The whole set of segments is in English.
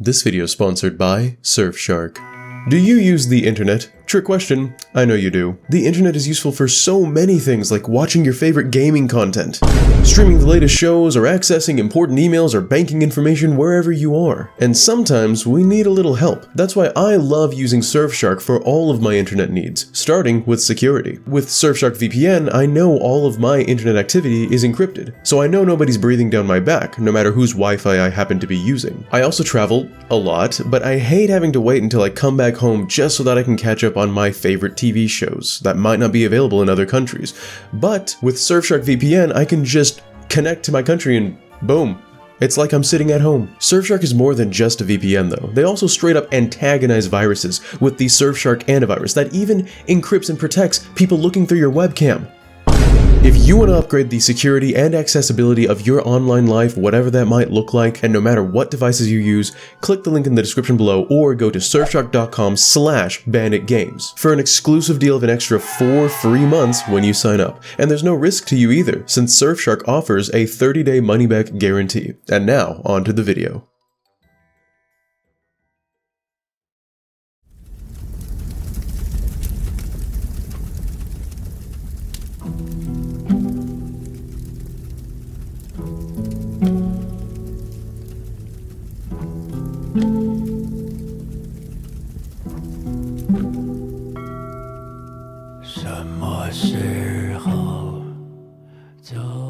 This video is sponsored by Surfshark. Do you use the internet? Trick question. I know you do. The internet is useful for so many things, like watching your favorite gaming content, streaming the latest shows, or accessing important emails or banking information wherever you are. And sometimes we need a little help. That's why I love using Surfshark for all of my internet needs, starting with security. With Surfshark VPN, I know all of my internet activity is encrypted, so I know nobody's breathing down my back, no matter whose Wi-Fi I happen to be using. I also travel a lot, but I hate having to wait until I come back home just so that I can catch up on my favorite TV shows that might not be available in other countries. But with Surfshark VPN, I can just connect to my country and boom. It's like I'm sitting at home. Surfshark is more than just a VPN though. They also straight up antagonize viruses with the Surfshark antivirus that even encrypts and protects people looking through your webcam. If you want to upgrade the security and accessibility of your online life, whatever that might look like, and no matter what devices you use, click the link in the description below or go to surfshark.com/banditgames for an exclusive deal of an extra 4 free months when you sign up. And there's no risk to you either, since Surfshark offers a 30-day money-back guarantee. And now, on to the video.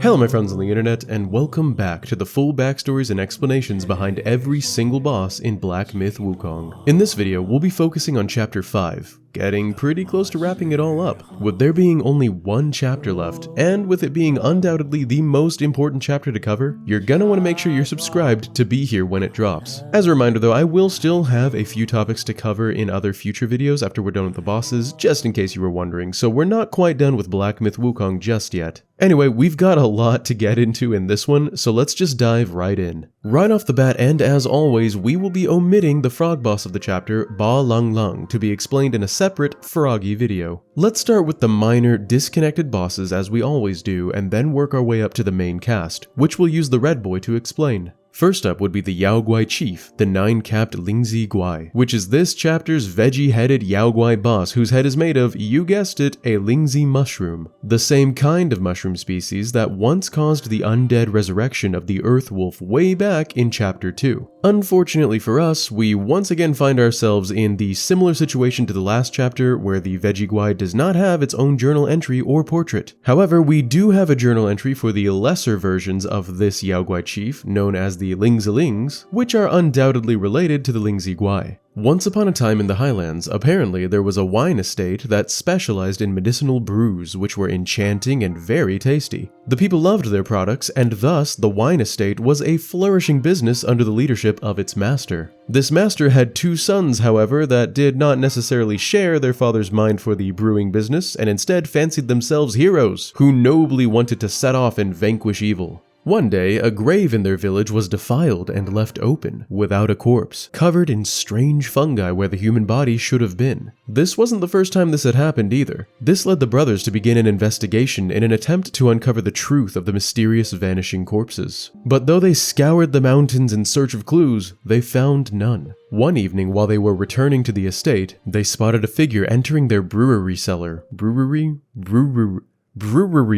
Hello my friends on the internet, and welcome back to the full backstories and explanations behind every single boss in Black Myth Wukong. In this video, we'll be focusing on Chapter 5, getting pretty close to wrapping it all up, with there being only one chapter left, and with it being undoubtedly the most important chapter to cover, you're gonna want to make sure you're subscribed to be here when it drops. As a reminder though, I will still have a few topics to cover in other future videos after we're done with the bosses, just in case you were wondering, so we're not quite done with Black Myth Wukong just yet. Anyway, we've got a lot to get into in this one, so let's just dive right in. Right off the bat, and as always, we will be omitting the frog boss of the chapter, Ba Lung Lung, to be explained in a separate, froggy video. Let's start with the minor, disconnected bosses as we always do, and then work our way up to the main cast, which we'll use the red boy to explain. First up would be the Yao Guai Chief, the 9-capped Lingzi Guai, which is this chapter's veggie-headed Yao Guai boss whose head is made of, you guessed it, a Lingzi mushroom. The same kind of mushroom species that once caused the undead resurrection of the Earth Wolf way back in Chapter 2. Unfortunately for us, we once again find ourselves in the similar situation to the last chapter where the Veggie Guai does not have its own journal entry or portrait. However, we do have a journal entry for the lesser versions of this Yao Guai Chief, known as the Lingzilings, which are undoubtedly related to the Lingzi Guai. Once upon a time in the Highlands, apparently there was a wine estate that specialized in medicinal brews which were enchanting and very tasty. The people loved their products, and thus the wine estate was a flourishing business under the leadership of its master. This master had 2 sons, however, that did not necessarily share their father's mind for the brewing business and instead fancied themselves heroes who nobly wanted to set off and vanquish evil. One day, a grave in their village was defiled and left open, without a corpse, covered in strange fungi where the human body should have been. This wasn't the first time this had happened either. This led the brothers to begin an investigation in an attempt to uncover the truth of the mysterious vanishing corpses. But though they scoured the mountains in search of clues, they found none. One evening while they were returning to the estate, they spotted a figure entering their brewery cellar. Brewery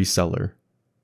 cellar.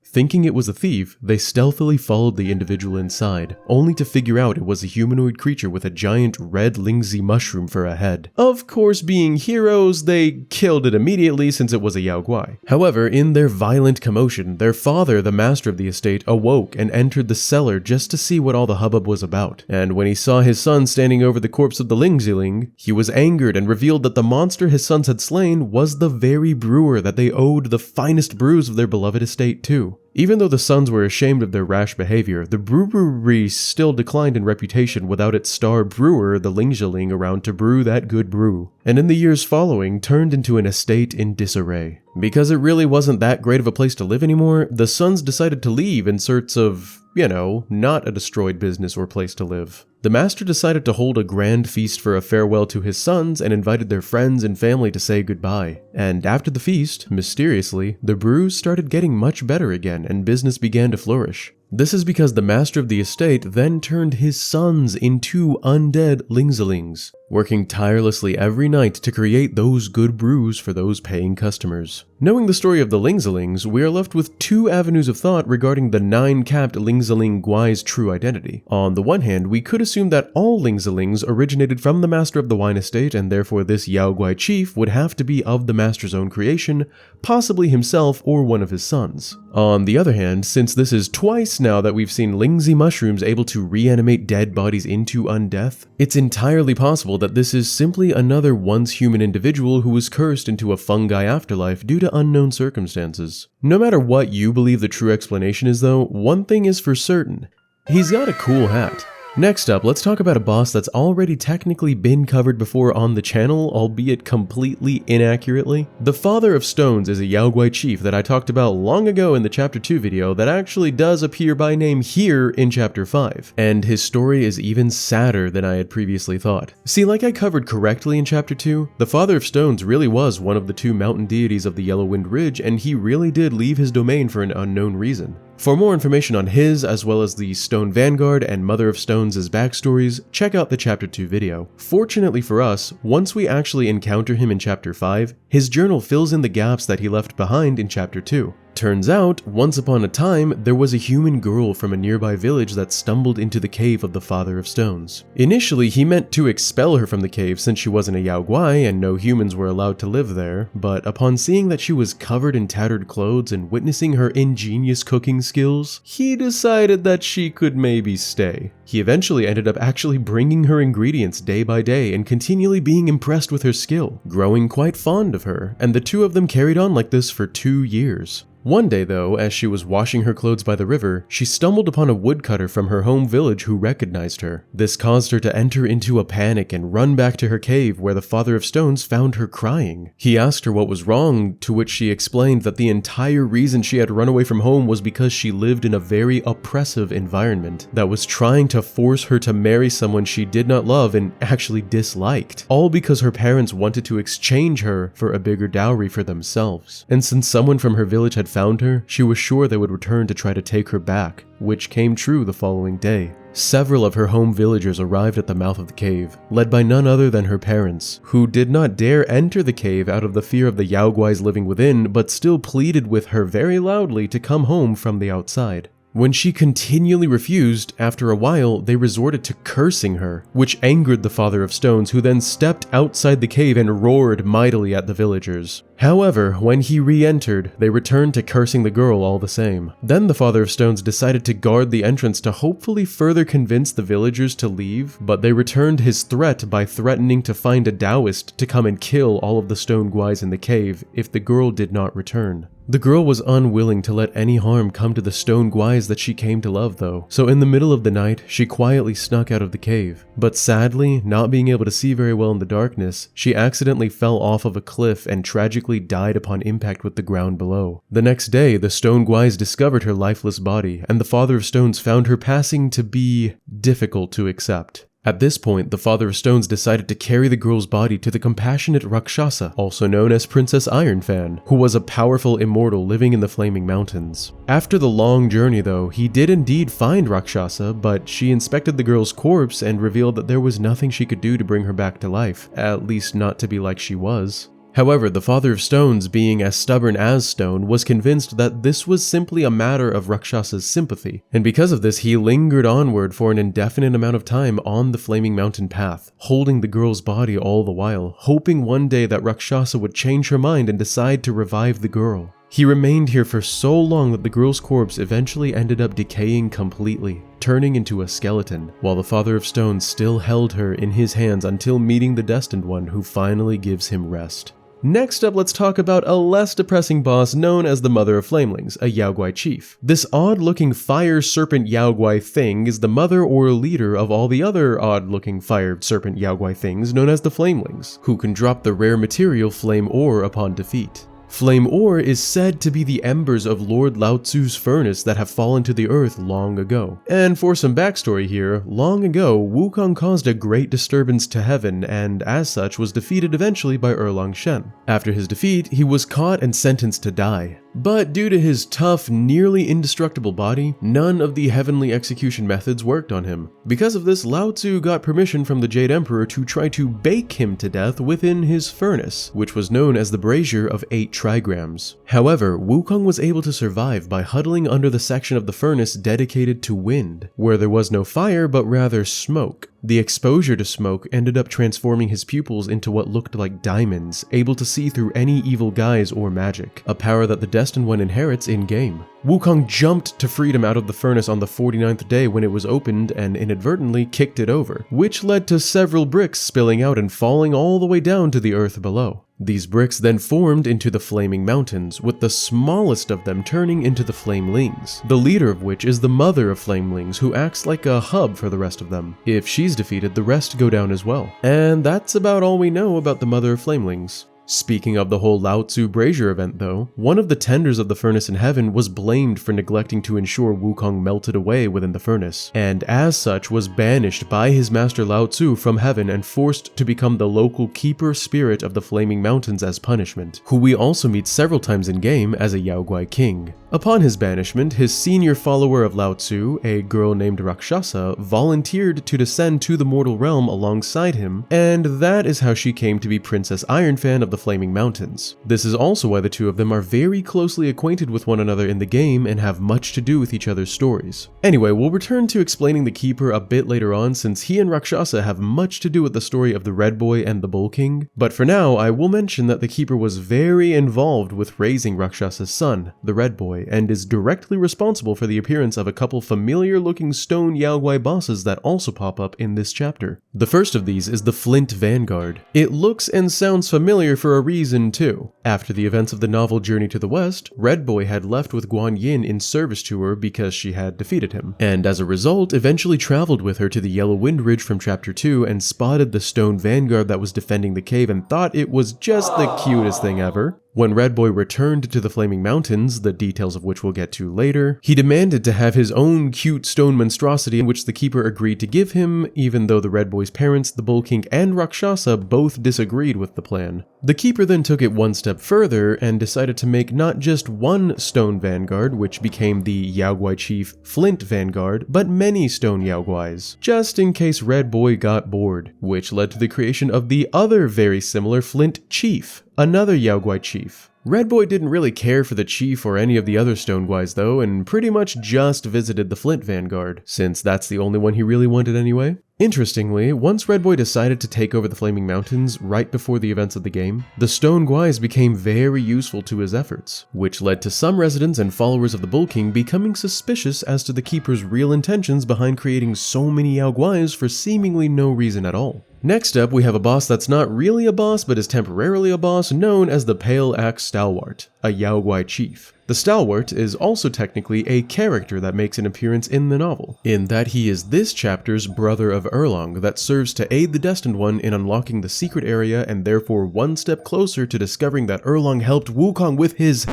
Thinking it was a thief, they stealthily followed the individual inside, only to figure out it was a humanoid creature with a giant red Lingzi mushroom for a head. Of course, being heroes, they killed it immediately since it was a Yao Guai. However, in their violent commotion, their father, the master of the estate, awoke and entered the cellar just to see what all the hubbub was about. And when he saw his son standing over the corpse of the Lingziling, he was angered and revealed that the monster his sons had slain was the very brewer that they owed the finest brews of their beloved estate to. Even though the sons were ashamed of their rash behavior, the brewery still declined in reputation without its star brewer, the Lingziling, around to brew that good brew, and in the years following turned into an estate in disarray. Because it really wasn't that great of a place to live anymore, the sons decided to leave in search of, not a destroyed business or place to live. The master decided to hold a grand feast for a farewell to his sons and invited their friends and family to say goodbye. And after the feast, mysteriously, the brews started getting much better again and business began to flourish. This is because the master of the estate then turned his sons into undead Lingzalings, working tirelessly every night to create those good brews for those paying customers. Knowing the story of the Lingzalings, we are left with two avenues of thought regarding the 9-capped Lingzaling Guai's true identity. On the one hand, we could assume that all Lingzalings originated from the master of the wine estate, and therefore this Yao Guai chief would have to be of the master's own creation, possibly himself or one of his sons. On the other hand, since this is twice now that we've seen Lingzi mushrooms able to reanimate dead bodies into undeath, it's entirely possible that this is simply another once human individual who was cursed into a fungi afterlife due to unknown circumstances. No matter what you believe the true explanation is though, one thing is for certain: he's got a cool hat. Next up, let's talk about a boss that's already technically been covered before on the channel, albeit completely inaccurately. The Father of Stones is a Yao Guai chief that I talked about long ago in the Chapter 2 video that actually does appear by name here in Chapter 5, and his story is even sadder than I had previously thought. See, like I covered correctly in Chapter 2, the Father of Stones really was one of the 2 mountain deities of the Yellowwind Ridge, and he really did leave his domain for an unknown reason. For more information on his, as well as the Stone Vanguard and Mother of Stones' backstories, check out the Chapter 2 video. Fortunately for us, once we actually encounter him in Chapter 5, his journal fills in the gaps that he left behind in Chapter 2. Turns out, once upon a time, there was a human girl from a nearby village that stumbled into the cave of the Father of Stones. Initially, he meant to expel her from the cave since she wasn't a Yao Guai and no humans were allowed to live there, but upon seeing that she was covered in tattered clothes and witnessing her ingenious cooking skills, he decided that she could maybe stay. He eventually ended up actually bringing her ingredients day by day and continually being impressed with her skill, growing quite fond of her, and the two of them carried on like this for 2 years. One day though, as she was washing her clothes by the river, she stumbled upon a woodcutter from her home village who recognized her. This caused her to enter into a panic and run back to her cave where the Father of Stones found her crying. He asked her what was wrong, to which she explained that the entire reason she had run away from home was because she lived in a very oppressive environment that was trying to force her to marry someone she did not love and actually disliked, all because her parents wanted to exchange her for a bigger dowry for themselves. And since someone from her village had found her, she was sure they would return to try to take her back, which came true the following day. Several of her home villagers arrived at the mouth of the cave, led by none other than her parents, who did not dare enter the cave out of the fear of the Yao Guais living within, but still pleaded with her very loudly to come home from the outside. When she continually refused, after a while, they resorted to cursing her, which angered the Father of Stones, who then stepped outside the cave and roared mightily at the villagers. However, when he re-entered, they returned to cursing the girl all the same. Then the Father of Stones decided to guard the entrance to hopefully further convince the villagers to leave, but they returned his threat by threatening to find a Taoist to come and kill all of the stone guais in the cave if the girl did not return. The girl was unwilling to let any harm come to the stone guais that she came to love though, so in the middle of the night, she quietly snuck out of the cave. But sadly, not being able to see very well in the darkness, she accidentally fell off of a cliff and tragically died upon impact with the ground below. The next day, the stone guais discovered her lifeless body, and the Father of Stones found her passing to be difficult to accept. At this point, the Father of Stones decided to carry the girl's body to the compassionate Rakshasa, also known as Princess Ironfan, who was a powerful immortal living in the Flaming Mountains. After the long journey though, he did indeed find Rakshasa, but she inspected the girl's corpse and revealed that there was nothing she could do to bring her back to life, at least not to be like she was. However, the Father of Stones, being as stubborn as stone, was convinced that this was simply a matter of Rakshasa's sympathy, and because of this he lingered onward for an indefinite amount of time on the Flaming Mountain path, holding the girl's body all the while, hoping one day that Rakshasa would change her mind and decide to revive the girl. He remained here for so long that the girl's corpse eventually ended up decaying completely, turning into a skeleton, while the Father of Stones still held her in his hands until meeting the Destined One, who finally gives him rest. Next up, let's talk about a less depressing boss known as the Mother of Flamelings, a Yao Guai chief. This odd-looking fire serpent Yao Guai thing is the mother or leader of all the other odd-looking fire serpent Yao Guai things known as the Flamelings, who can drop the rare material Flame Ore upon defeat. Flame ore is said to be the embers of Lord Lao Tzu's furnace that have fallen to the earth long ago. And for some backstory here, long ago, Wukong caused a great disturbance to heaven and as such was defeated eventually by Erlang Shen. After his defeat, he was caught and sentenced to die. But due to his tough, nearly indestructible body, none of the heavenly execution methods worked on him. Because of this, Lao Tzu got permission from the Jade Emperor to try to bake him to death within his furnace, which was known as the brazier of 8 trigrams. However, Wukong was able to survive by huddling under the section of the furnace dedicated to wind, where there was no fire but rather smoke. The exposure to smoke ended up transforming his pupils into what looked like diamonds, able to see through any evil guise or magic, a power that the Destined One inherits in-game. Wukong jumped to freedom out of the furnace on the 49th day when it was opened and inadvertently kicked it over, which led to several bricks spilling out and falling all the way down to the earth below. These bricks then formed into the Flaming Mountains, with the smallest of them turning into the Flamelings, the leader of which is the mother of Flamelings, who acts like a hub for the rest of them. If she's defeated, the rest go down as well. And that's about all we know about the mother of Flamelings. Speaking of the whole Lao Tzu brazier event though, one of the tenders of the furnace in heaven was blamed for neglecting to ensure Wukong melted away within the furnace, and as such was banished by his master Lao Tzu from heaven and forced to become the local keeper spirit of the Flaming Mountains as punishment, who we also meet several times in game as a Yaksha King. Upon his banishment, his senior follower of Lao Tzu, a girl named Rakshasa, volunteered to descend to the mortal realm alongside him, and that is how she came to be Princess Ironfan of the Flaming Mountains. This is also why the two of them are very closely acquainted with one another in the game and have much to do with each other's stories. Anyway, we'll return to explaining the Keeper a bit later on since he and Rakshasa have much to do with the story of the Red Boy and the Bull King, but for now I will mention that the Keeper was very involved with raising Rakshasa's son, the Red Boy, and is directly responsible for the appearance of a couple familiar looking stone Yaogwai bosses that also pop up in this chapter. The first of these is the Flint Vanguard. It looks and sounds familiar for a reason too. After the events of the novel Journey to the West, Red Boy had left with Guan Yin in service to her because she had defeated him, and as a result eventually traveled with her to the Yellow Wind Ridge from chapter 2 and spotted the stone vanguard that was defending the cave and thought it was just the cutest thing ever. When Red Boy returned to the Flaming Mountains, the details of which we'll get to later, he demanded to have his own cute stone monstrosity, which the Keeper agreed to give him, even though the Red Boy's parents, the Bull King and Rakshasa both disagreed with the plan. The Keeper then took it one step further and decided to make not just one stone vanguard, which became the Yaogwai chief Flint Vanguard, but many stone Yaogwais, just in case Red Boy got bored, which led to the creation of the other very similar Flint Chief, another Yaogwai chief. Red Boy didn't really care for the chief or any of the other stone guys though, and pretty much just visited the Flint Vanguard, since that's the only one he really wanted anyway. Interestingly, once Red Boy decided to take over the Flaming Mountains right before the events of the game, the Stone Guais became very useful to his efforts, which led to some residents and followers of the Bull King becoming suspicious as to the Keeper's real intentions behind creating so many Yao Guais for seemingly no reason at all. Next up, we have a boss that's not really a boss but is temporarily a boss, known as the Pale Axe Stalwart, a Yaogwai chief. The Stalwart is also technically a character that makes an appearance in the novel, in that he is this chapter's brother of Erlang that serves to aid the Destined One in unlocking the secret area and therefore one step closer to discovering that Erlang helped Wukong with his...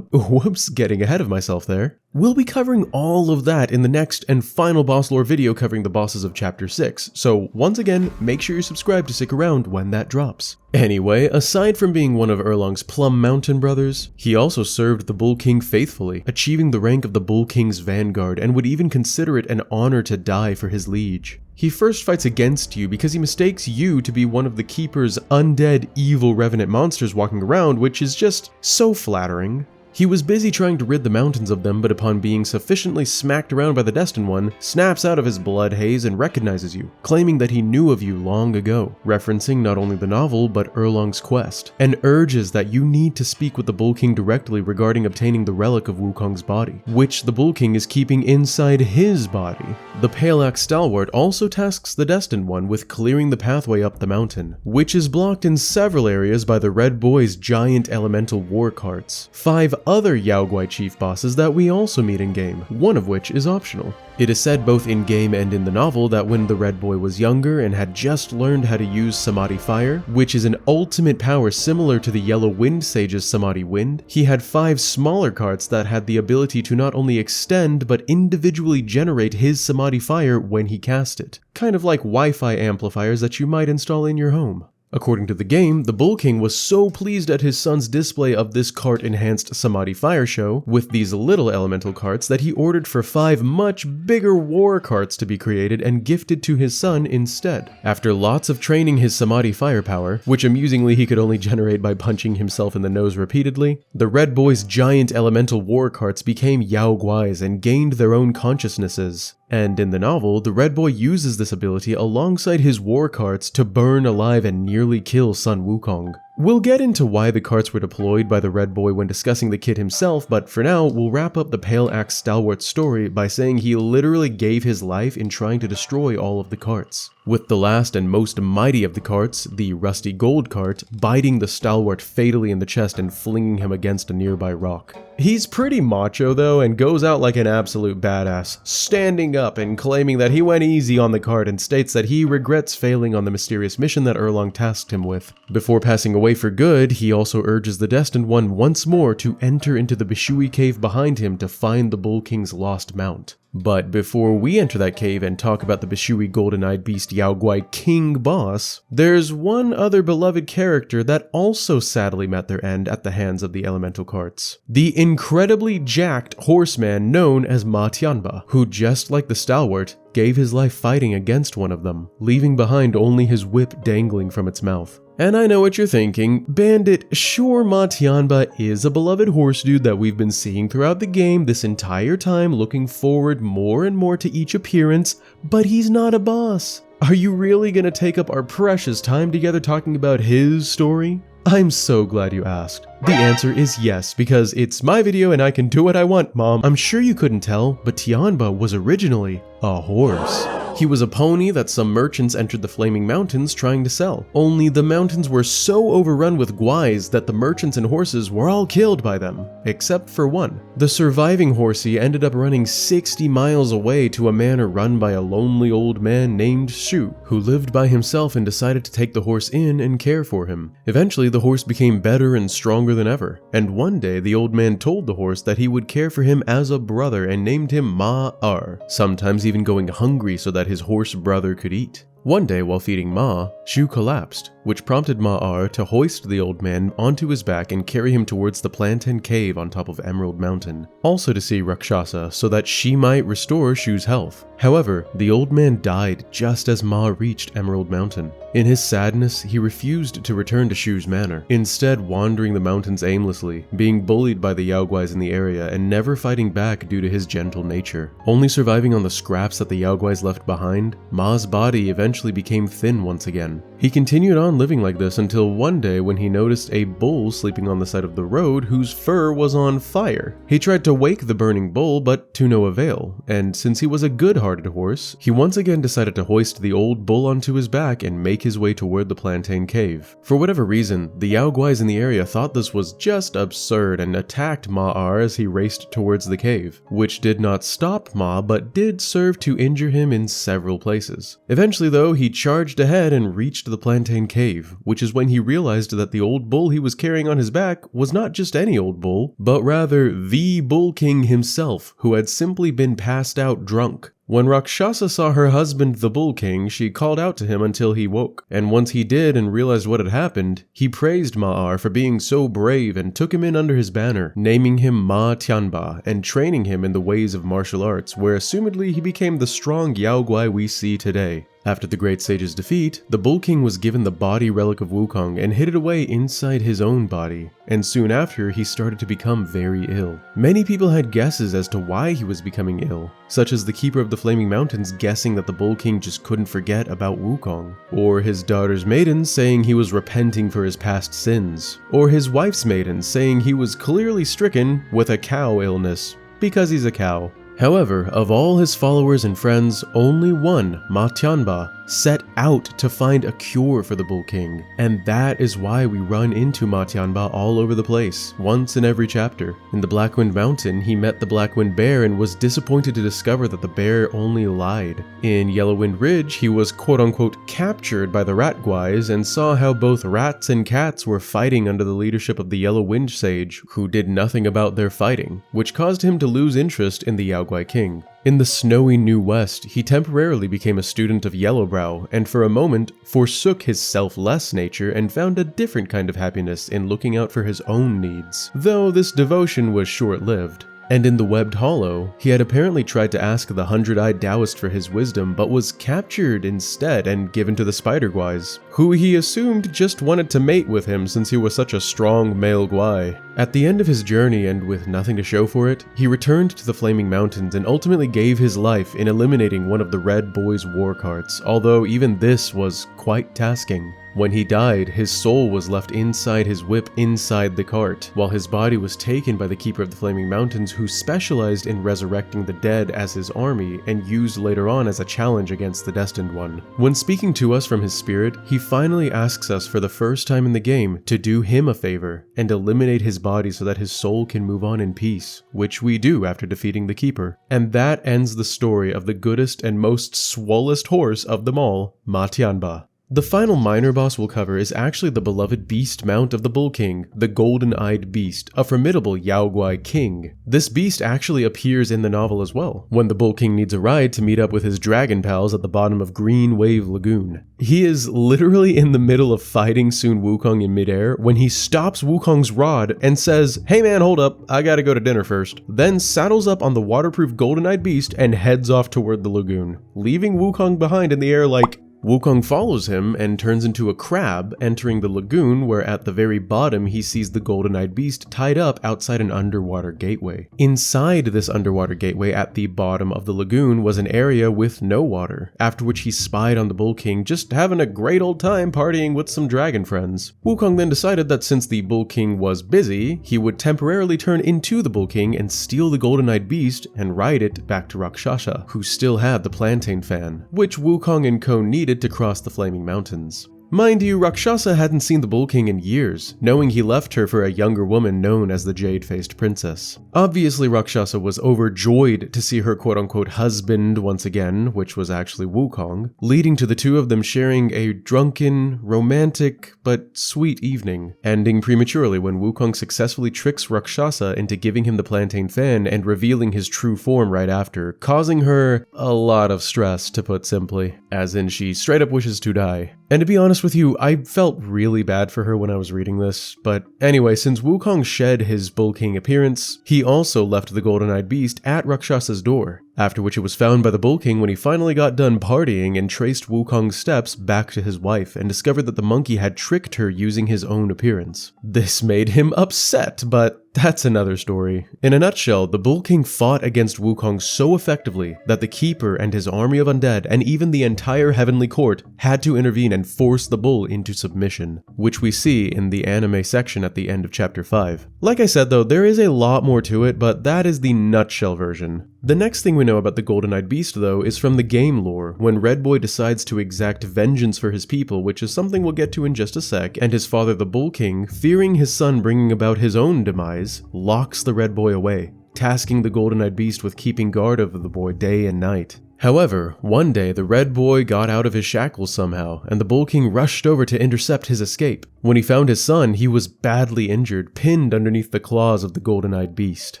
whoops, getting ahead of myself there. We'll be covering all of that in the next and final boss lore video covering the bosses of chapter 6, so once again, make sure you're subscribed to stick around when that drops. Anyway, aside from being one of Erlang's Plum Mountain brothers, he also served the Bull King faithfully, achieving the rank of the Bull King's Vanguard and would even consider it an honor to die for his liege. He first fights against you because he mistakes you to be one of the Keeper's undead evil revenant monsters walking around, which is just so flattering. He was busy trying to rid the mountains of them, but upon being sufficiently smacked around by the Destined One, snaps out of his blood haze and recognizes you, claiming that he knew of you long ago, referencing not only the novel but Erlang's quest, and urges that you need to speak with the Bull King directly regarding obtaining the relic of Wukong's body, which the Bull King is keeping inside his body. The Pale Axe Stalwart also tasks the Destined One with clearing the pathway up the mountain, which is blocked in several areas by the Red Boy's giant elemental war carts. 5 other Yaoguai chief bosses that we also meet in-game, one of which is optional. It is said both in-game and in the novel that when the Red Boy was younger and had just learned how to use Samadhi Fire, which is an ultimate power similar to the Yellow Wind Sage's Samadhi Wind, he had 5 smaller carts that had the ability to not only extend but individually generate his Samadhi Fire when he cast it. Kind of like Wi-Fi amplifiers that you might install in your home. According to the game, the Bull King was so pleased at his son's display of this cart-enhanced Samadhi Fire show with these little elemental carts that he ordered for 5 much bigger war carts to be created and gifted to his son instead. After lots of training his Samadhi firepower, which amusingly he could only generate by punching himself in the nose repeatedly, the Red Boy's giant elemental war carts became Yaoguais and gained their own consciousnesses. And in the novel, the Red Boy uses this ability alongside his war carts to burn alive and nearly kill son Wukong. We'll get into why the carts were deployed by the Red Boy when discussing the kid himself, but for now, we'll wrap up the Pale Axe Stalwart's story by saying he literally gave his life in trying to destroy all of the carts. With the last and most mighty of the carts, the Rusty Gold cart, biting the Stalwart fatally in the chest and flinging him against a nearby rock. He's pretty macho though and goes out like an absolute badass, standing up and claiming that he went easy on the cart and states that he regrets failing on the mysterious mission that Erlong tasked him with. Before passing away for good, he also urges the Destined One once more to enter into the Bishui cave behind him to find the Bull King's lost mount. But before we enter that cave and talk about the Bishui Golden-Eyed Beast Yaoguai King boss, there's one other beloved character that also sadly met their end at the hands of the elemental carts. The incredibly jacked horseman known as Ma Tianba, who just like the Stalwart, gave his life fighting against one of them, leaving behind only his whip dangling from its mouth. And I know what you're thinking, Bandit, sure Ma Tianba is a beloved horse dude that we've been seeing throughout the game this entire time, looking forward more and more to each appearance, but he's not a boss. Are you really gonna take up our precious time together talking about his story? I'm so glad you asked. The answer is yes, because it's my video and I can do what I want, Mom. I'm sure you couldn't tell, but Tianba was originally a horse. He was a pony that some merchants entered the Flaming Mountains trying to sell. Only the mountains were so overrun with guais that the merchants and horses were all killed by them, except for one. The surviving horsey ended up running 60 miles away to a manor run by a lonely old man named Shu, who lived by himself and decided to take the horse in and care for him. Eventually, the horse became better and stronger than ever, and one day the old man told the horse that he would care for him as a brother and named him Ma-ar, sometimes even going hungry so that his horse brother could eat. One day while feeding Ma, Shu collapsed, which prompted Ma-ar to hoist the old man onto his back and carry him towards the Plantain Cave on top of Emerald Mountain, also to see Rakshasa so that she might restore Shu's health. However, the old man died just as Ma reached Emerald Mountain. In his sadness, he refused to return to Shu's manor, instead wandering the mountains aimlessly, being bullied by the Yaoguais in the area and never fighting back due to his gentle nature. Only surviving on the scraps that the Yaoguais left behind, Ma's body eventually became thin once again. He continued on living like this until one day when he noticed a bull sleeping on the side of the road whose fur was on fire. He tried to wake the burning bull, but to no avail, and since he was a good-hearted horse, he once again decided to hoist the old bull onto his back and make his way toward the Plantain Cave. For whatever reason, the Yaoguais in the area thought this was just absurd and attacked Ma-ar as he raced towards the cave, which did not stop Ma but did serve to injure him in several places. Eventually though, he charged ahead and reached the Plantain Cave, which is when he realized that the old bull he was carrying on his back was not just any old bull, but rather the Bull King himself, who had simply been passed out drunk. When Rakshasa saw her husband the Bull King, she called out to him until he woke, and once he did and realized what had happened, he praised Ma-ar for being so brave and took him in under his banner, naming him Ma Tianba and training him in the ways of martial arts, where assumedly he became the strong Yaoguai we see today. After the Great Sage's defeat, the Bull King was given the body relic of Wukong and hid it away inside his own body, and soon after he started to become very ill. Many people had guesses as to why he was becoming ill, such as the Keeper of the Flaming Mountains guessing that the Bull King just couldn't forget about Wukong, or his daughter's maidens saying he was repenting for his past sins, or his wife's maidens saying he was clearly stricken with a cow illness, because he's a cow. However, of all his followers and friends, only one, Ma Tianba, set out to find a cure for the Bull King, and that is why we run into Ma Tianba all over the place, once in every chapter. In the Blackwind Mountain, he met the Blackwind Bear and was disappointed to discover that the bear only lied. In Yellowwind Ridge, he was quote-unquote captured by the Rat Guys and saw how both rats and cats were fighting under the leadership of the Yellow Wind Sage, who did nothing about their fighting, which caused him to lose interest in the Yao Guai King. In the snowy New West, he temporarily became a student of Yellowbrow, and for a moment forsook his selfless nature and found a different kind of happiness in looking out for his own needs, though this devotion was short-lived. And in the Webbed Hollow, he had apparently tried to ask the Hundred-Eyed Taoist for his wisdom, but was captured instead and given to the Spider Guais, who he assumed just wanted to mate with him since he was such a strong male Guai. At the end of his journey, and with nothing to show for it, he returned to the Flaming Mountains and ultimately gave his life in eliminating one of the Red Boy's war carts, although even this was quite tasking. When he died, his soul was left inside his whip inside the cart, while his body was taken by the Keeper of the Flaming Mountains, who specialized in resurrecting the dead as his army and used later on as a challenge against the Destined One. When speaking to us from his spirit, he finally asks us for the first time in the game to do him a favor and eliminate his body so that his soul can move on in peace, which we do after defeating the Keeper. And that ends the story of the goodest and most swollest horse of them all, Ma Tianba. The final minor boss we'll cover is actually the beloved beast mount of the Bull King, the Golden-Eyed Beast, a formidable Yao Guai King. This beast actually appears in the novel as well, when the Bull King needs a ride to meet up with his dragon pals at the bottom of Green Wave Lagoon. He is literally in the middle of fighting Sun Wukong in midair when he stops Wukong's rod and says, "Hey man, hold up, I gotta go to dinner first," then saddles up on the waterproof Golden-Eyed Beast and heads off toward the lagoon, leaving Wukong behind in the air like... Wukong follows him and turns into a crab, entering the lagoon where at the very bottom he sees the Golden-Eyed Beast tied up outside an underwater gateway. Inside this underwater gateway at the bottom of the lagoon was an area with no water, after which he spied on the Bull King just having a great old time partying with some dragon friends. Wukong then decided that since the Bull King was busy, he would temporarily turn into the Bull King and steal the Golden-Eyed Beast and ride it back to Rakshasa, who still had the plantain fan, which Wukong and co needed to cross the Flaming Mountains. Mind you, Rakshasa hadn't seen the Bull King in years, knowing he left her for a younger woman known as the Jade-Faced Princess. Obviously, Rakshasa was overjoyed to see her quote-unquote husband once again, which was actually Wukong, leading to the two of them sharing a drunken, romantic, but sweet evening, ending prematurely when Wukong successfully tricks Rakshasa into giving him the plantain fan and revealing his true form right after, causing her a lot of stress, to put simply, as in she straight up wishes to die. And to be honest with you, I felt really bad for her when I was reading this, but anyway, since Wukong shed his Bull King appearance, he also left the Golden-Eyed Beast at Rakshasa's door, after which it was found by the Bull King when he finally got done partying and traced Wukong's steps back to his wife and discovered that the monkey had tricked her using his own appearance. This made him upset, but that's another story. In a nutshell, the Bull King fought against Wukong so effectively that the Keeper and his army of undead and even the entire Heavenly Court had to intervene and force the bull into submission, which we see in the anime section at the end of chapter 5. Like I said though, there is a lot more to it, but that is the nutshell version. The next thing we know about the Golden-Eyed Beast though is from the game lore, when Red Boy decides to exact vengeance for his people, which is something we'll get to in just a sec, and his father the Bull King, fearing his son bringing about his own demise, locks the Red Boy away, tasking the Golden-Eyed Beast with keeping guard over the boy day and night. However, one day the Red Boy got out of his shackles somehow, and the Bull King rushed over to intercept his escape. When he found his son, he was badly injured, pinned underneath the claws of the Golden-Eyed Beast.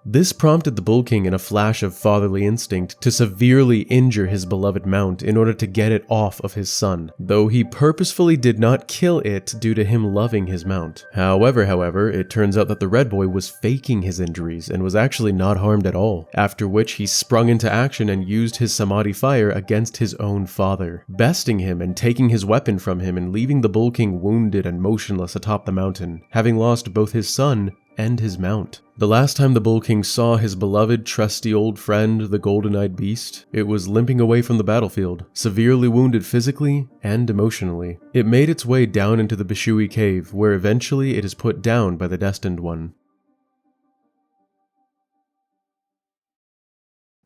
This prompted the Bull King in a flash of fatherly instinct to severely injure his beloved mount in order to get it off of his son, though he purposefully did not kill it due to him loving his mount. However, it turns out that the Red Boy was faking his injuries and was actually not harmed at all, after which he sprung into action and used his Samadhi fire against his own father, besting him and taking his weapon from him and leaving the Bull King wounded and motionless atop the mountain, having lost both his son and his mount. The last time the Bull King saw his beloved trusty old friend, the Golden-Eyed Beast, it was limping away from the battlefield, severely wounded physically and emotionally. It made its way down into the Bishui cave, where eventually it is put down by the Destined One.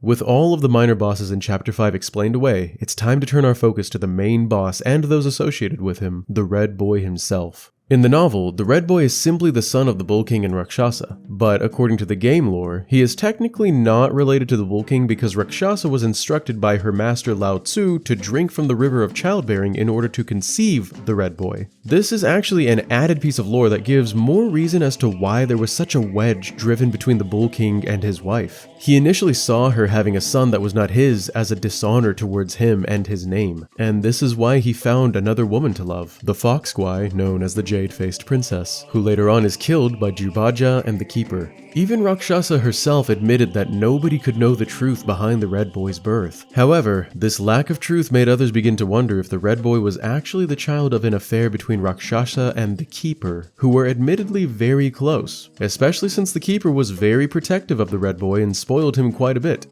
With all of the minor bosses in Chapter 5 explained away, it's time to turn our focus to the main boss and those associated with him, the Red Boy himself. In the novel, the Red Boy is simply the son of the Bull King and Rakshasa, but according to the game lore, he is technically not related to the Bull King because Rakshasa was instructed by her master Lao Tzu to drink from the river of childbearing in order to conceive the Red Boy. This is actually an added piece of lore that gives more reason as to why there was such a wedge driven between the Bull King and his wife. He initially saw her having a son that was not his as a dishonor towards him and his name, and this is why he found another woman to love, the Fox Guy known as the Jade-Faced Princess, who later on is killed by Jubaja and the Keeper. Even Rakshasa herself admitted that nobody could know the truth behind the Red Boy's birth. However, this lack of truth made others begin to wonder if the Red Boy was actually the child of an affair between Rakshasa and the Keeper, who were admittedly very close, especially since the Keeper was very protective of the Red Boy and spoiled him quite a bit.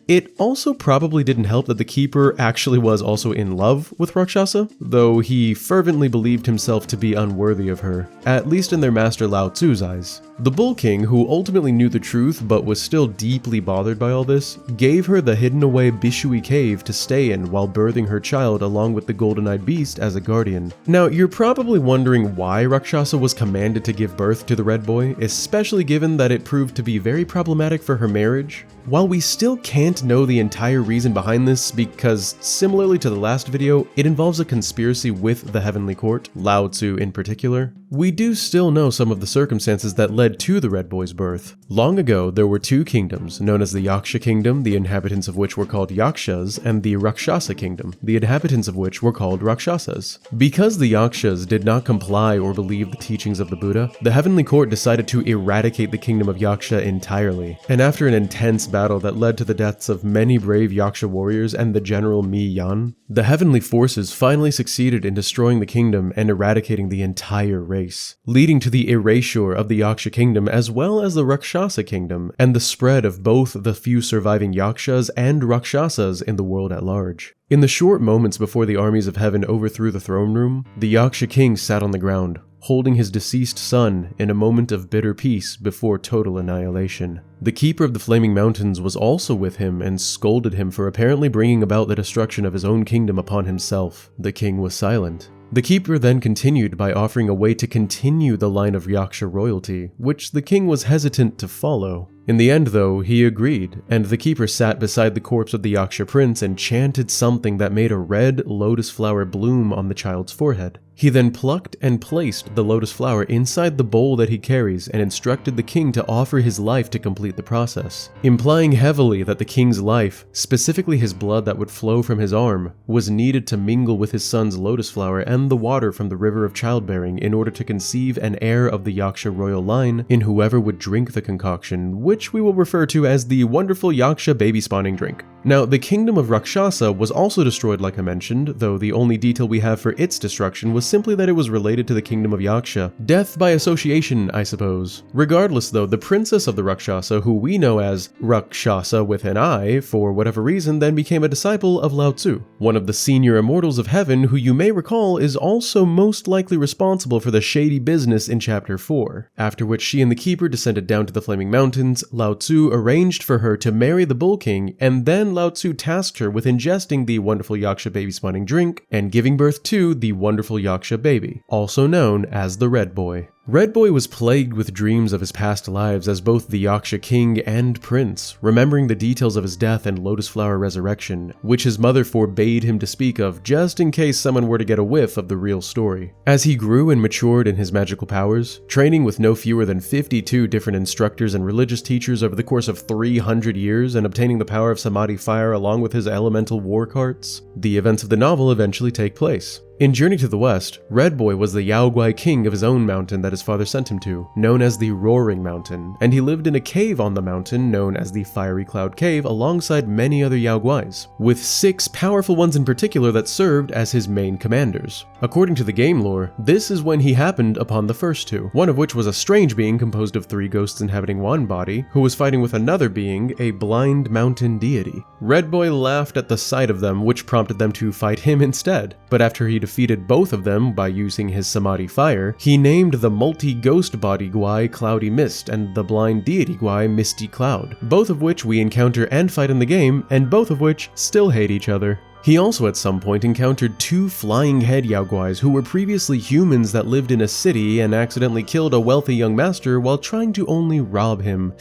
It also probably didn't help that the Keeper actually was also in love with Rakshasa, though he fervently believed himself to be unworthy of her, at least in their master Lao Tzu's eyes. The Bull King, who ultimately knew the truth but was still deeply bothered by all this, gave her the hidden away Bishui cave to stay in while birthing her child along with the golden-eyed beast as a guardian. Now, you're probably wondering why Rakshasa was commanded to give birth to the Red Boy, especially given that it proved to be very problematic for her marriage. While we still can't know the entire reason behind this because, similarly to the last video, it involves a conspiracy with the Heavenly Court, Lao Tzu in particular, we do still know some of the circumstances that led to the Red Boy's birth. Long ago, there were two kingdoms, known as the Yaksha Kingdom, the inhabitants of which were called Yakshas, and the Rakshasa Kingdom, the inhabitants of which were called Rakshasas. Because the Yakshas did not comply or believe the teachings of the Buddha, the Heavenly Court decided to eradicate the kingdom of Yaksha entirely, and after an intense battle that led to the deaths of many brave Yaksha warriors and the general Mi Yan, the heavenly forces finally succeeded in destroying the kingdom and eradicating the entire race, leading to the erasure of the Yaksha Kingdom as well as the Rakshasa Kingdom, and the spread of both the few surviving Yakshas and Rakshasas in the world at large. In the short moments before the armies of heaven overthrew the throne room, the Yaksha King sat on the ground, holding his deceased son in a moment of bitter peace before total annihilation. The Keeper of the Flaming Mountains was also with him and scolded him for apparently bringing about the destruction of his own kingdom upon himself. The king was silent. The Keeper then continued by offering a way to continue the line of Yaksha royalty, which the king was hesitant to follow. In the end, though, he agreed, and the Keeper sat beside the corpse of the Yaksha prince and chanted something that made a red lotus flower bloom on the child's forehead. He then plucked and placed the lotus flower inside the bowl that he carries and instructed the king to offer his life to complete the process, implying heavily that the king's life, specifically his blood that would flow from his arm, was needed to mingle with his son's lotus flower and the water from the river of childbearing in order to conceive an heir of the Yaksha royal line in whoever would drink the concoction, which we will refer to as the wonderful Yaksha baby spawning drink. Now, the kingdom of Rakshasa was also destroyed like I mentioned, though the only detail we have for its destruction was simply that it was related to the kingdom of Yaksha. Death by association, I suppose. Regardless though, the princess of the Rakshasa, who we know as Rakshasa with an I, for whatever reason then became a disciple of Lao Tzu, one of the senior immortals of heaven who you may recall is also most likely responsible for the shady business in Chapter 4, after which she and the Keeper descended down to the Flaming Mountains. Lao Tzu arranged for her to marry the Bull King, and then Lao Tzu tasked her with ingesting the wonderful Yaksha baby spawning drink and giving birth to the wonderful Yaksha baby, also known as the Red Boy. Red Boy was plagued with dreams of his past lives as both the Yaksha King and Prince, remembering the details of his death and Lotus Flower resurrection, which his mother forbade him to speak of just in case someone were to get a whiff of the real story. As he grew and matured in his magical powers, training with no fewer than 52 different instructors and religious teachers over the course of 300 years and obtaining the power of Samadhi Fire along with his elemental war carts, the events of the novel eventually take place. In Journey to the West, Red Boy was the Yaoguai king of his own mountain that his father sent him to, known as the Roaring Mountain, and he lived in a cave on the mountain known as the Fiery Cloud Cave alongside many other Yaoguais, with 6 powerful ones in particular that served as his main commanders. According to the game lore, this is when he happened upon the first 2, one of which was a strange being composed of 3 ghosts inhabiting one body, who was fighting with another being, a blind mountain deity. Red Boy laughed at the sight of them, which prompted them to fight him instead, but after he defeated both of them by using his Samadhi fire, he named the multi-ghost body Guai Cloudy Mist and the blind deity Guai Misty Cloud, both of which we encounter and fight in the game, and both of which still hate each other. He also at some point encountered 2 flying head Yaoguais who were previously humans that lived in a city and accidentally killed a wealthy young master while trying to only rob him.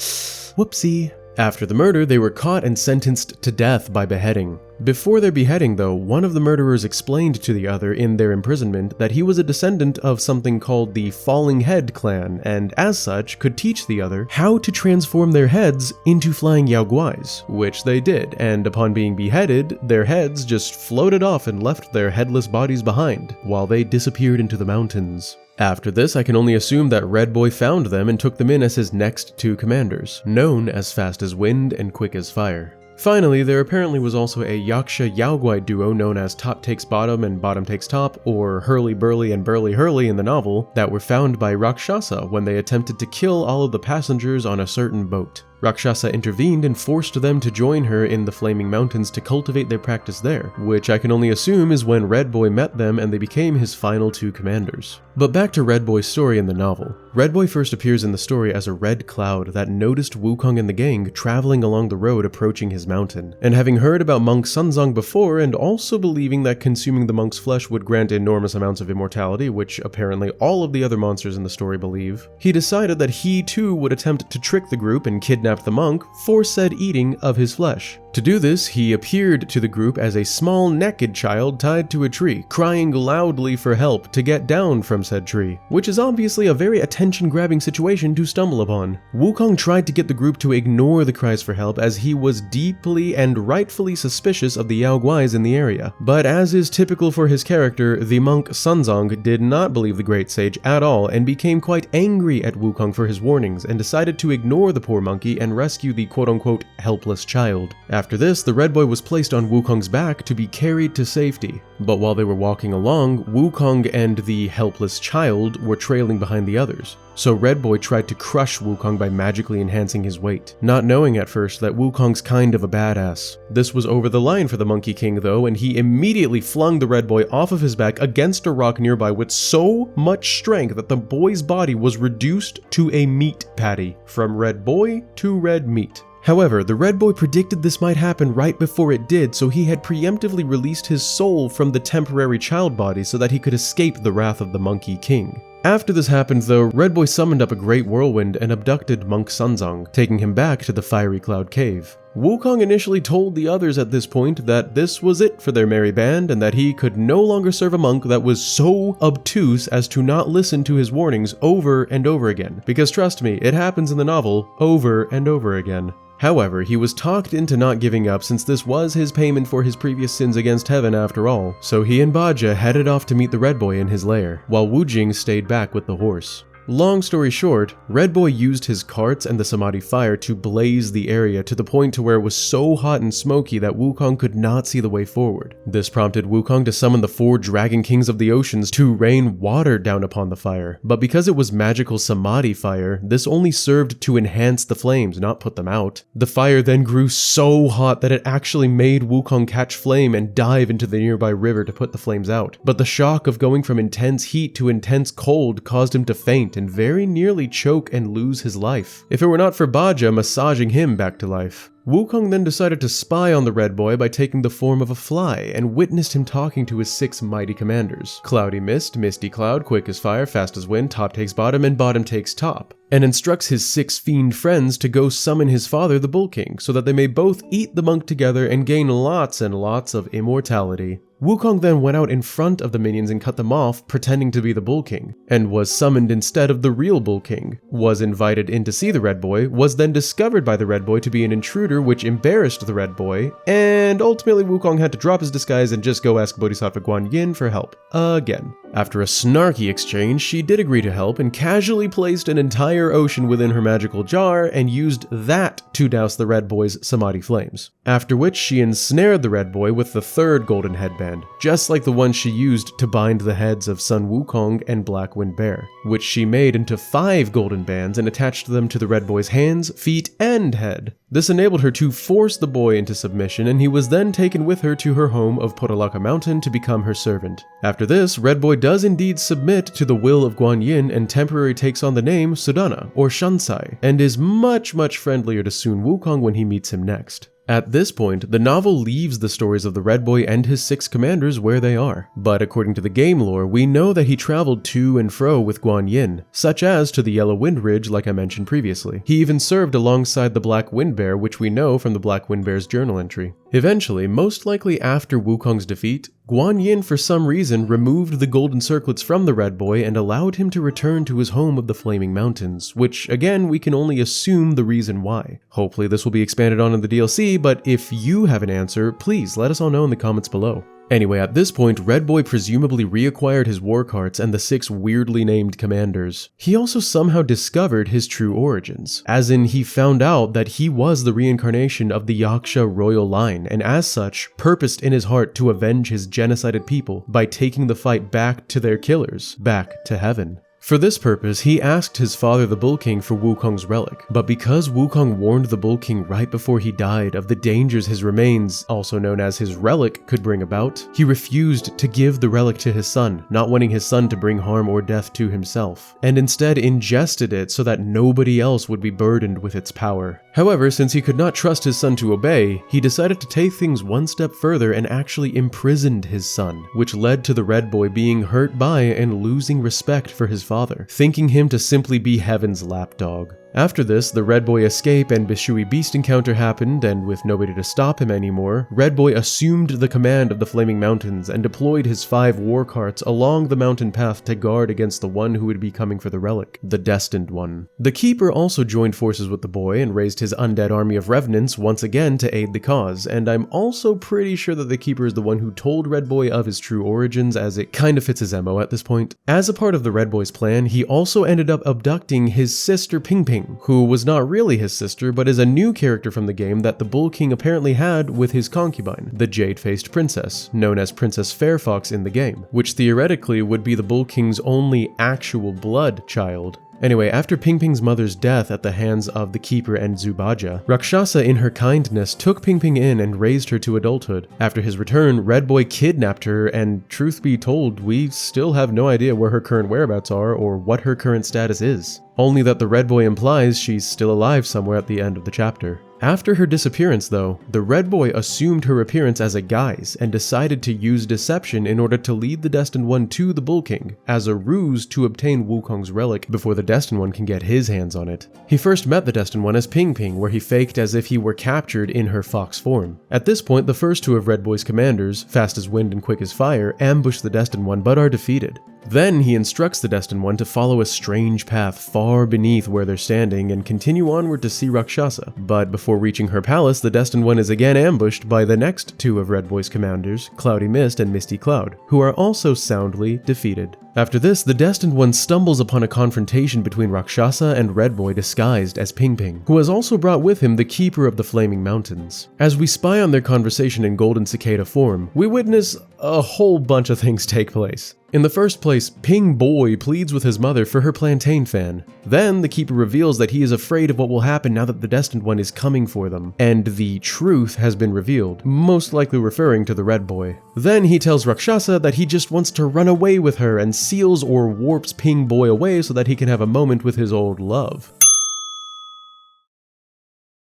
Whoopsie. After the murder, they were caught and sentenced to death by beheading. Before their beheading though, one of the murderers explained to the other in their imprisonment that he was a descendant of something called the Falling Head clan, and as such could teach the other how to transform their heads into flying Yaoguais, which they did, and upon being beheaded, their heads just floated off and left their headless bodies behind, while they disappeared into the mountains. After this, I can only assume that Red Boy found them and took them in as his next 2 commanders, known as Fast as Wind and Quick as Fire. Finally, there apparently was also a Yaksha Yaoguai duo known as Top Takes Bottom and Bottom Takes Top, or Hurly Burly and Burly Hurly in the novel, that were found by Rakshasa when they attempted to kill all of the passengers on a certain boat. Rakshasa intervened and forced them to join her in the Flaming Mountains to cultivate their practice there, which I can only assume is when Red Boy met them and they became his final 2 commanders. But back to Red Boy's story in the novel. Red Boy first appears in the story as a red cloud that noticed Wukong and the gang traveling along the road approaching his mountain, and having heard about monk Sunzong before and also believing that consuming the monk's flesh would grant enormous amounts of immortality, which apparently all of the other monsters in the story believe, he decided that he too would attempt to trick the group and kidnap the monk for said eating of his flesh. To do this, he appeared to the group as a small naked child tied to a tree, crying loudly for help to get down from said tree, which is obviously a very attention-grabbing situation to stumble upon. Wukong tried to get the group to ignore the cries for help as he was deeply and rightfully suspicious of the Yaoguais in the area, but as is typical for his character, the monk Sunzong did not believe the great sage at all and became quite angry at Wukong for his warnings and decided to ignore the poor monkey and rescue the quote-unquote helpless child. After this, the Red Boy was placed on Wukong's back to be carried to safety, but while they were walking along, Wukong and the helpless child were trailing behind the others. So Red Boy tried to crush Wukong by magically enhancing his weight, not knowing at first that Wukong's kind of a badass. This was over the line for the Monkey King though, and he immediately flung the Red Boy off of his back against a rock nearby with so much strength that the boy's body was reduced to a meat patty, from Red Boy to red meat. However, the Red Boy predicted this might happen right before it did, so he had preemptively released his soul from the temporary child body so that he could escape the wrath of the Monkey King. After this happened though, Red Boy summoned up a great whirlwind and abducted Monk Sunzong, taking him back to the Fiery Cloud Cave. Wukong initially told the others at this point that this was it for their merry band and that he could no longer serve a monk that was so obtuse as to not listen to his warnings over and over again, because trust me, it happens in the novel over and over again. However, he was talked into not giving up since this was his payment for his previous sins against heaven after all, so he and Baja headed off to meet the Red Boy in his lair, while Wu Jing stayed back with the horse. Long story short, Red Boy used his carts and the Samadhi fire to blaze the area to the point to where it was so hot and smoky that Wukong could not see the way forward. This prompted Wukong to summon the 4 Dragon Kings of the Oceans to rain water down upon the fire, but because it was magical Samadhi fire, this only served to enhance the flames, not put them out. The fire then grew so hot that it actually made Wukong catch flame and dive into the nearby river to put the flames out, but the shock of going from intense heat to intense cold caused him to faint and very nearly choke and lose his life, if it were not for Baja massaging him back to life. Wukong then decided to spy on the Red Boy by taking the form of a fly and witnessed him talking to his 6 mighty commanders, Cloudy Mist, Misty Cloud, Quick as Fire, Fast as Wind, Top Takes Bottom, and Bottom Takes Top, and instructs his 6 fiend friends to go summon his father, the Bull King, so that they may both eat the monk together and gain lots and lots of immortality. Wukong then went out in front of the minions and cut them off, pretending to be the Bull King, and was summoned instead of the real Bull King, was invited in to see the Red Boy, was then discovered by the Red Boy to be an intruder which embarrassed the Red Boy, and ultimately Wukong had to drop his disguise and just go ask Bodhisattva Guan Yin for help, again. After a snarky exchange, she did agree to help and casually placed an entire ocean within her magical jar and used that to douse the Red Boy's Samadhi flames. After which she ensnared the Red Boy with the 3rd golden headband, just like the one she used to bind the heads of Sun Wukong and Black Wind Bear, which she made into 5 golden bands and attached them to the Red Boy's hands, feet, and head. This enabled her to force the boy into submission, and he was then taken with her to her home of Portulaca Mountain to become her servant. After this, Red Boy does indeed submit to the will of Guan Yin and temporarily takes on the name Sudana, or Shansai, and is much friendlier to Sun Wukong when he meets him next. At this point, the novel leaves the stories of the Red Boy and his 6 commanders where they are, but according to the game lore, we know that he traveled to and fro with Guan Yin, such as to the Yellow Wind Ridge like I mentioned previously. He even served alongside the Black Wind Bear, which we know from the Black Wind Bear's journal entry. Eventually, most likely after Wukong's defeat, Guan Yin for some reason removed the golden circlets from the Red Boy and allowed him to return to his home of the Flaming Mountains, which again we can only assume the reason why. Hopefully this will be expanded on in the DLC, but if you have an answer, please let us all know in the comments below. Anyway, at this point, Red Boy presumably reacquired his war carts and the 6 weirdly named commanders. He also somehow discovered his true origins, as in he found out that he was the reincarnation of the Yaksha royal line, and as such, purposed in his heart to avenge his genocided people by taking the fight back to their killers, back to heaven. For this purpose, he asked his father the Bull King for Wukong's relic, but because Wukong warned the Bull King right before he died of the dangers his remains, also known as his relic, could bring about, he refused to give the relic to his son, not wanting his son to bring harm or death to himself, and instead ingested it so that nobody else would be burdened with its power. However, since he could not trust his son to obey, he decided to take things one step further and actually imprisoned his son, which led to the Red Boy being hurt by and losing respect for his father, thinking him to simply be Heaven's lapdog. After this, the Red Boy escape and Bishui Beast encounter happened, and with nobody to stop him anymore, Red Boy assumed the command of the Flaming Mountains and deployed his 5 war carts along the mountain path to guard against the one who would be coming for the relic, the Destined One. The Keeper also joined forces with the boy and raised his undead army of revenants once again to aid the cause, and I'm also pretty sure that the Keeper is the one who told Red Boy of his true origins, as it kind of fits his MO at this point. As a part of the Red Boy's plan, he also ended up abducting his sister Ping Ping, who was not really his sister but is a new character from the game that the Bull King apparently had with his concubine, the Jade-Faced Princess, known as Princess Fairfox in the game, which theoretically would be the Bull King's only actual blood child. Anyway, after Ping Ping's mother's death at the hands of the Keeper and Zubaja, Rakshasa in her kindness took Ping Ping in and raised her to adulthood. After his return, Red Boy kidnapped her, and truth be told, we still have no idea where her current whereabouts are or what her current status is. Only that the Red Boy implies she's still alive somewhere at the end of the chapter. After her disappearance though, the Red Boy assumed her appearance as a guise and decided to use deception in order to lead the Destined One to the Bull King, as a ruse to obtain Wukong's relic before the Destined One can get his hands on it. He first met the Destined One as Ping Ping, where he faked as if he were captured in her fox form. At this point, the first 2 of Red Boy's commanders, Fast as Wind and Quick as Fire, ambush the Destined One but are defeated. Then he instructs the Destined One to follow a strange path far beneath where they're standing and continue onward to see Rakshasa. But before reaching her palace, the Destined One is again ambushed by the next 2 of Red Boy's commanders, Cloudy Mist and Misty Cloud, who are also soundly defeated. After this, the Destined One stumbles upon a confrontation between Rakshasa and Red Boy disguised as Ping Ping, who has also brought with him the Keeper of the Flaming Mountains. As we spy on their conversation in Golden Cicada form, we witness a whole bunch of things take place. In the first place, Ping Boy pleads with his mother for her plantain fan. Then, the Keeper reveals that he is afraid of what will happen now that the Destined One is coming for them, and the truth has been revealed, most likely referring to the Red Boy. Then he tells Rakshasa that he just wants to run away with her and seals or warps Ping Boy away so that he can have a moment with his old love.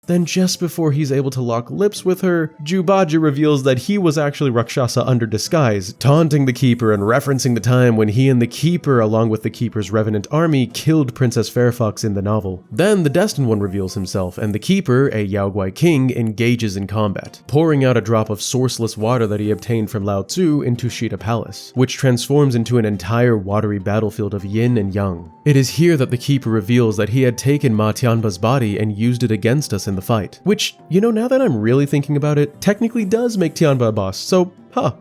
Then just before he's able to lock lips with her, Zubaja reveals that he was actually Rakshasa under disguise, taunting the Keeper and referencing the time when he and the Keeper, along with the Keeper's revenant army, killed Princess Fairfox in the novel. Then the Destined One reveals himself, and the Keeper, a Yaoguai king, engages in combat, pouring out a drop of sourceless water that he obtained from Lao Tzu into Shida Palace, which transforms into an entire watery battlefield of yin and yang. It is here that the Keeper reveals that he had taken Ma Tianba's body and used it against us in the fight, which, you know, now that I'm really thinking about it, technically does make Tianba a boss, so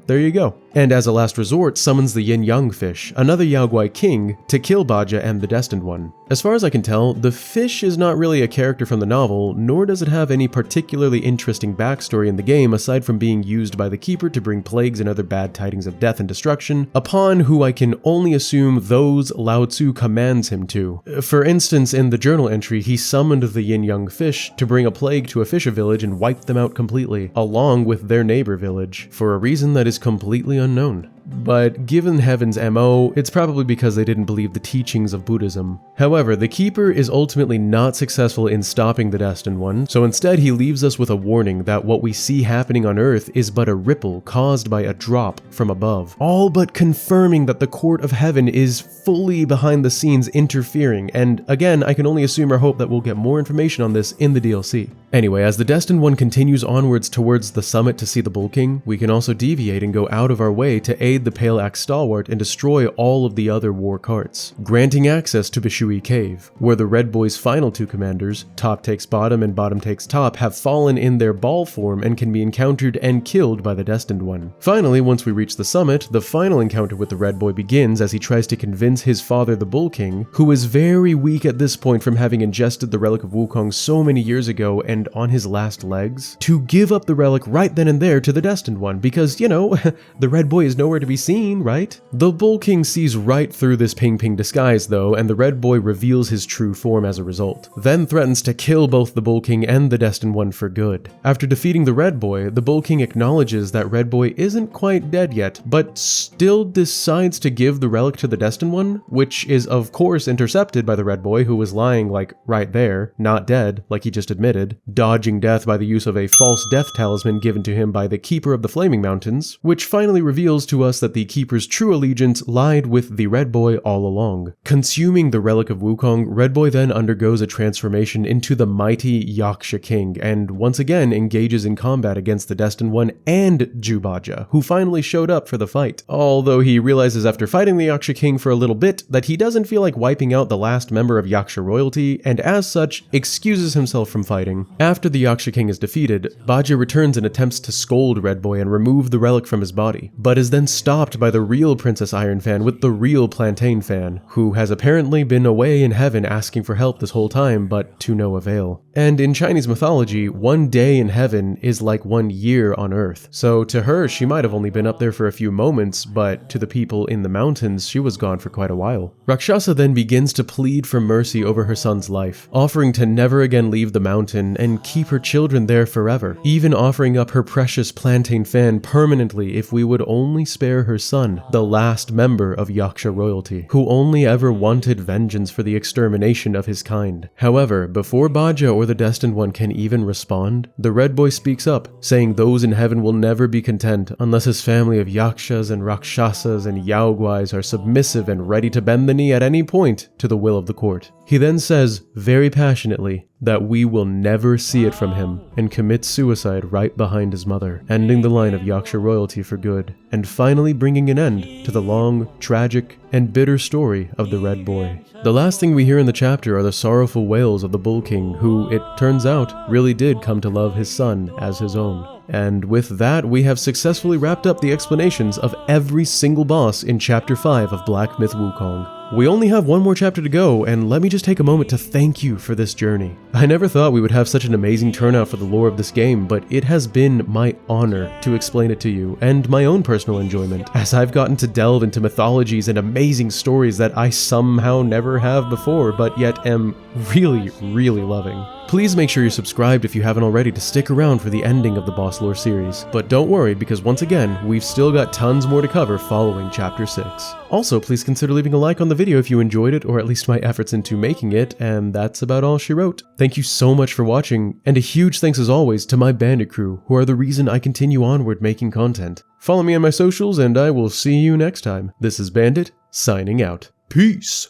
There you go. And as a last resort, summons the yin-yang fish, another Yaksha King, to kill Bajia and the Destined One. As far as I can tell, the fish is not really a character from the novel, nor does it have any particularly interesting backstory in the game aside from being used by the Keeper to bring plagues and other bad tidings of death and destruction upon who I can only assume those Lao Tzu commands him to. For instance, in the journal entry, he summoned the yin-yang fish to bring a plague to a fisher village and wipe them out completely, along with their neighbor village, for a reason that is completely unknown. But given Heaven's MO, it's probably because they didn't believe the teachings of Buddhism. However, the Keeper is ultimately not successful in stopping the Destined One, so instead he leaves us with a warning that what we see happening on Earth is but a ripple caused by a drop from above, all but confirming that the Court of Heaven is fully behind the scenes interfering, and again, I can only assume or hope that we'll get more information on this in the DLC. Anyway, as the Destined One continues onwards towards the summit to see the Bull King, we can also deviate and go out of our way to aid the Pale Axe Stalwart and destroy all of the other war carts, granting access to Bishui Cave, where the Red Boy's final two commanders, Top Takes Bottom and Bottom Takes Top, have fallen in their ball form and can be encountered and killed by the Destined One. Finally, once we reach the summit, the final encounter with the Red Boy begins as he tries to convince his father, the Bull King, who is very weak at this point from having ingested the relic of Wukong so many years ago and on his last legs, to give up the relic right then and there to the Destined One because, you know, the Red Boy is nowhere to be seen, right? The Bull King sees right through this ping-ping disguise though, and the Red Boy reveals his true form as a result, then threatens to kill both the Bull King and the Destined One for good. After defeating the Red Boy, the Bull King acknowledges that Red Boy isn't quite dead yet, but still decides to give the relic to the Destined One, which is of course intercepted by the Red Boy, who was lying like right there, not dead, like he just admitted, dodging death by the use of a false death talisman given to him by the Keeper of the Flaming Mountains, which finally reveals to us that the Keeper's true allegiance lied with the Red Boy all along. Consuming the relic of Wukong, Red Boy then undergoes a transformation into the mighty Yaksha King, and once again engages in combat against the Destined One and Bajia, who finally showed up for the fight. Although he realizes after fighting the Yaksha King for a little bit that he doesn't feel like wiping out the last member of Yaksha royalty, and as such, excuses himself from fighting. After the Yaksha King is defeated, Bajia returns and attempts to scold Red Boy and remove the relic from his body, but is then stopped by the real Princess Iron Fan with the real Plantain Fan, who has apparently been away in heaven asking for help this whole time, but to no avail. And in Chinese mythology, 1 day in heaven is like 1 year on Earth, so to her she might have only been up there for a few moments, but to the people in the mountains she was gone for quite a while. Rakshasa then begins to plead for mercy over her son's life, offering to never again leave the mountain and keep her children there forever, even offering up her precious Plantain Fan permanently if we would only spare her son, the last member of Yaksha royalty, who only ever wanted vengeance for the extermination of his kind. However, before Bajia or the Destined One can even respond, the Red Boy speaks up, saying those in heaven will never be content unless his family of Yakshas and Rakshasas and Yaogwais are submissive and ready to bend the knee at any point to the will of the court. He then says, very passionately, that we will never see it from him, and commits suicide right behind his mother, ending the line of Yaksha royalty for good, and finally bringing an end to the long, tragic, and bitter story of the Red Boy. The last thing we hear in the chapter are the sorrowful wails of the Bull King, who, it turns out, really did come to love his son as his own. And with that, we have successfully wrapped up the explanations of every single boss in Chapter 5 of Black Myth Wukong. We only have one more chapter to go, and let me just take a moment to thank you for this journey. I never thought we would have such an amazing turnout for the lore of this game, but it has been my honor to explain it to you, and my own personal enjoyment, as I've gotten to delve into mythologies and amazing stories that I somehow never have before, but yet am really, really loving. Please make sure you're subscribed if you haven't already to stick around for the ending of the Boss Lore series. But don't worry, because once again, we've still got tons more to cover following Chapter 6. Also, please consider leaving a like on the video if you enjoyed it, or at least my efforts into making it, and that's about all she wrote. Thank you so much for watching, and a huge thanks as always to my bandit crew, who are the reason I continue onward making content. Follow me on my socials, and I will see you next time. This is Bandit, signing out. Peace!